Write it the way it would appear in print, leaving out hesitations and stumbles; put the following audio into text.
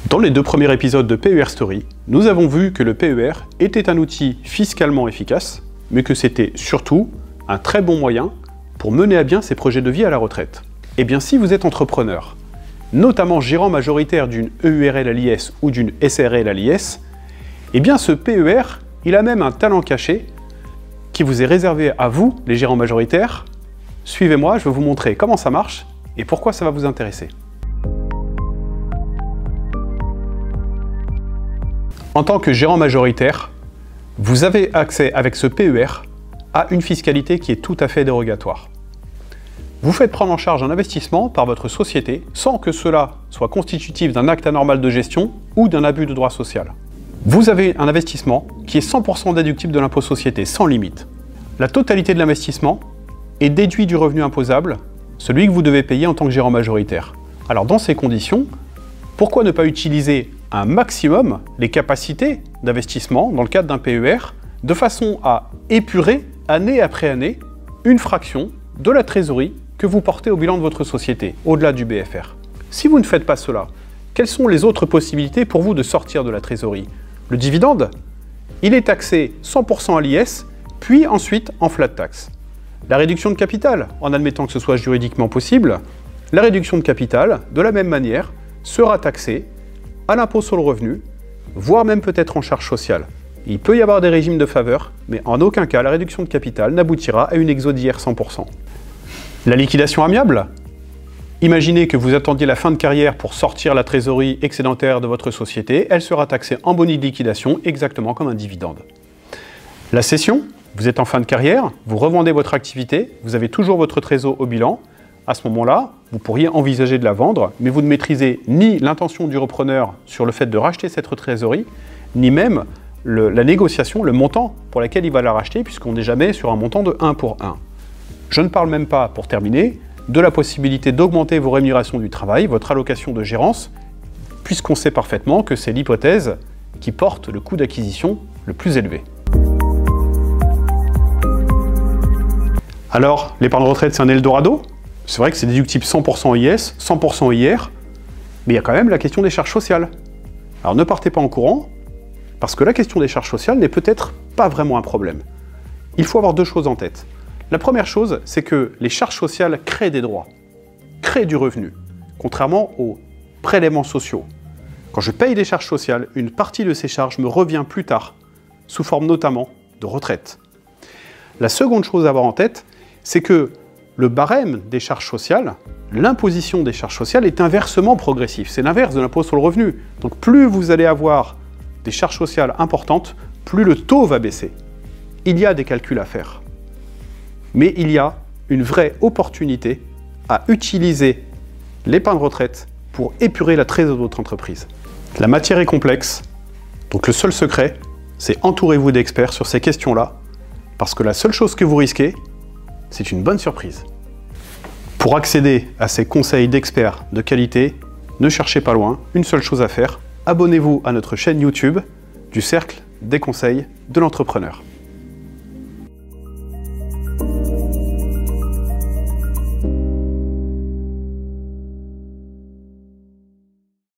Dans les 2 premiers épisodes de PER Story, nous avons vu que le PER était un outil fiscalement efficace, mais que c'était surtout un très bon moyen pour mener à bien ses projets de vie à la retraite. Eh bien, si vous êtes entrepreneur, notamment gérant majoritaire d'une EURL à l'IS ou d'une SRL à l'IS, eh bien ce PER, il a même un talent caché qui vous est réservé à vous, les gérants majoritaires. Suivez-moi, je vais vous montrer comment ça marche et pourquoi ça va vous intéresser. En tant que gérant majoritaire, vous avez accès avec ce PER à une fiscalité qui est tout à fait dérogatoire. Vous faites prendre en charge un investissement par votre société sans que cela soit constitutif d'un acte anormal de gestion ou d'un abus de droit social. Vous avez un investissement qui est 100% déductible de l'impôt société, sans limite. La totalité de l'investissement est déduit du revenu imposable, celui que vous devez payer en tant que gérant majoritaire. Alors dans ces conditions, pourquoi ne pas utiliser un maximum les capacités d'investissement dans le cadre d'un PER de façon à épurer année après année une fraction de la trésorerie que vous portez au bilan de votre société, au-delà du BFR. Si vous ne faites pas cela, quelles sont les autres possibilités pour vous de sortir de la trésorerie? Le dividende, il est taxé 100% à l'IS, puis ensuite en flat tax. La réduction de capital, en admettant que ce soit juridiquement possible, la réduction de capital, de la même manière, sera taxée à l'impôt sur le revenu, voire même peut-être en charge sociale. Il peut y avoir des régimes de faveur, mais en aucun cas la réduction de capital n'aboutira à une exodiaire 100%. La liquidation amiable? Imaginez que vous attendiez la fin de carrière pour sortir la trésorerie excédentaire de votre société, elle sera taxée en boni de liquidation exactement comme un dividende. La cession? Vous êtes en fin de carrière, vous revendez votre activité, vous avez toujours votre trésor au bilan. À ce moment-là, vous pourriez envisager de la vendre, mais vous ne maîtrisez ni l'intention du repreneur sur le fait de racheter cette trésorerie, ni même la négociation, le montant pour lequel il va la racheter, puisqu'on n'est jamais sur un montant de 1 pour 1. Je ne parle même pas, pour terminer, de la possibilité d'augmenter vos rémunérations du travail, votre allocation de gérance, puisqu'on sait parfaitement que c'est l'hypothèse qui porte le coût d'acquisition le plus élevé. Alors, l'épargne retraite, c'est un Eldorado? C'est vrai que c'est déductible 100% IS, 100% IR, mais il y a quand même la question des charges sociales. Alors ne partez pas en courant, parce que la question des charges sociales n'est peut-être pas vraiment un problème. Il faut avoir 2 choses en tête. La première chose, c'est que les charges sociales créent des droits, créent du revenu, contrairement aux prélèvements sociaux. Quand je paye des charges sociales, une partie de ces charges me revient plus tard, sous forme notamment de retraite. La seconde chose à avoir en tête, c'est que le barème des charges sociales, l'imposition des charges sociales est inversement progressif. C'est l'inverse de l'impôt sur le revenu. Donc plus vous allez avoir des charges sociales importantes, plus le taux va baisser. Il y a des calculs à faire. Mais il y a une vraie opportunité à utiliser l'épargne retraite pour épurer la trésorerie de votre entreprise. La matière est complexe, donc le seul secret, c'est entourez-vous d'experts sur ces questions-là, parce que la seule chose que vous risquez, c'est une bonne surprise. Pour accéder à ces conseils d'experts de qualité, ne cherchez pas loin, une seule chose à faire, abonnez-vous à notre chaîne YouTube du Cercle des conseils de l'entrepreneur.